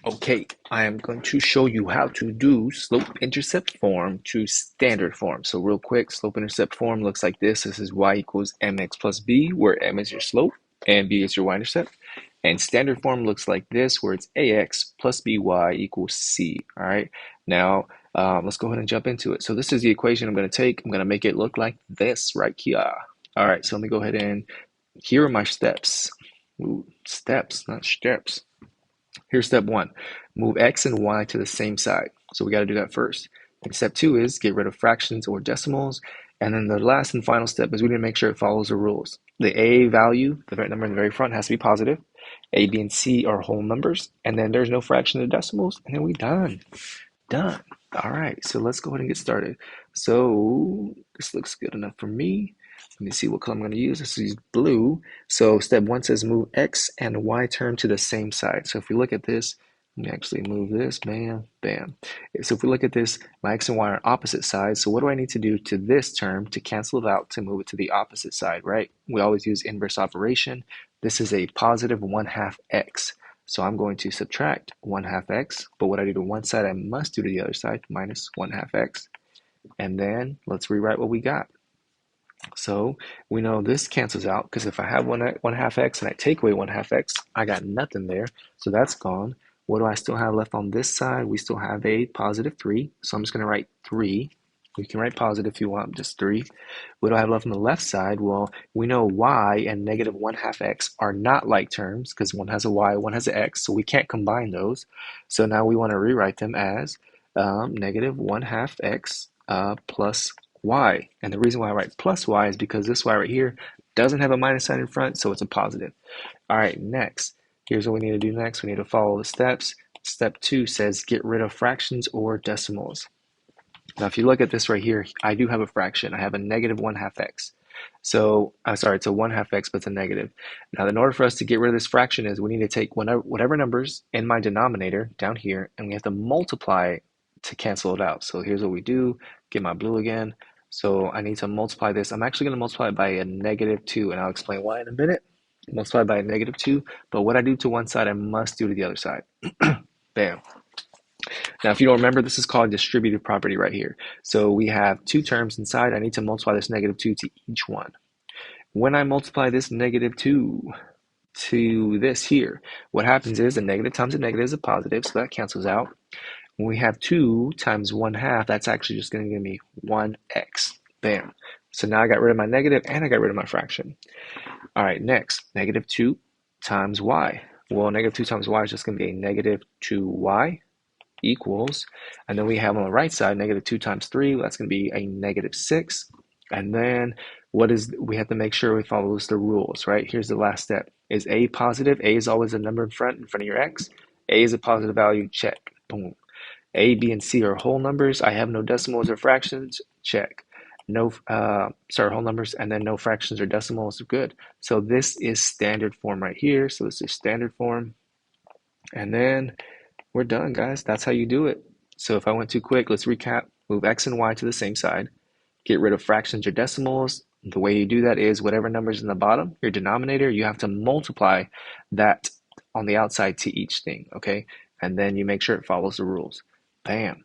Okay, I am going to show you how to do slope-intercept form to standard form. So real quick, slope-intercept form looks like this. This is y equals mx plus b, where m is your slope and b is your y-intercept. And standard form looks like this, where it's ax plus by equals c. All right, now let's go ahead and jump into it. So this is the equation I'm going to take. I'm going to make it look like this right here. All right, so let me go ahead and here are my steps. Ooh, steps, not steps. Here's step one, move x and y to the same side. So we got to do that first. And step two is get rid of fractions or decimals. And then the last and final step is we need to make sure it follows the rules. The a value, the number in the very front, has to be positive. A, B, and C are whole numbers. And then there's no fraction of decimals. And then we done. Done. All right, so let's go ahead and get started. So this looks good enough for me. Let me see what color I'm going to use. This is blue. So step one says move x and y term to the same side. So if we look at this, let me actually move this, bam, bam. So if we look at this, my x and y are opposite sides. So what do I need to do to this term to cancel it out to move it to the opposite side, right? We always use inverse operation. This is a positive 1/2 x. So I'm going to subtract 1/2 x, but what I do to one side, I must do to the other side, minus 1/2 x. And then let's rewrite what we got. So we know this cancels out because if I have 1/2 x and I take away 1/2 x, I got nothing there. So that's gone. What do I still have left on this side? We still have a positive 3. So I'm just going to write 3. You can write positive if you want, just 3. What do I have left on the left side? Well, we know y and negative 1/2 x are not like terms because one has a y, one has an x, so we can't combine those. So now we want to rewrite them as negative 1/2 x plus y. And the reason why I write plus y is because this y right here doesn't have a minus sign in front, so it's a positive. All right, next. Here's what we need to do next. We need to follow the steps. Step 2 says get rid of fractions or decimals. Now, if you look at this right here, I do have a fraction. I have a negative 1/2 x. So, sorry, it's a 1/2 x, but it's a negative. Now, in order for us to get rid of this fraction is we need to take whatever numbers in my denominator down here, and we have to multiply to cancel it out. So here's what we do. Get my blue again. So I need to multiply this. I'm actually going to multiply it by a negative 2, and I'll explain why in a minute. Multiply by a negative 2, but what I do to one side, I must do to the other side. Bam. Now, if you don't remember, this is called distributive property right here. So we have two terms inside. I need to multiply this negative 2 to each one. When I multiply this negative 2 to this here, what happens is a negative times a negative is a positive, so that cancels out. When we have 2 times 1/2, that's actually just going to give me 1x. Bam. So now I got rid of my negative and I got rid of my fraction. All right, next, negative 2 times y. Well, negative 2 times y is just going to be a negative 2y equals, and then we have on the right side, negative 2 times 3, that's going to be a negative 6. And then we have to make sure we follow the rules, right? Here's the last step. Is a positive? A is always a number in front of your x. A is a positive value, check. Boom. A, B, and C are whole numbers. I have no decimals or fractions, check. No, whole numbers, and then no fractions or decimals, good. So this is standard form right here. So this is standard form. And then we're done, guys. That's how you do it. So if I went too quick, let's recap. Move x and y to the same side. Get rid of fractions or decimals. The way you do that is whatever number's in the bottom, your denominator, you have to multiply that on the outside to each thing, okay? And then you make sure it follows the rules. Bam.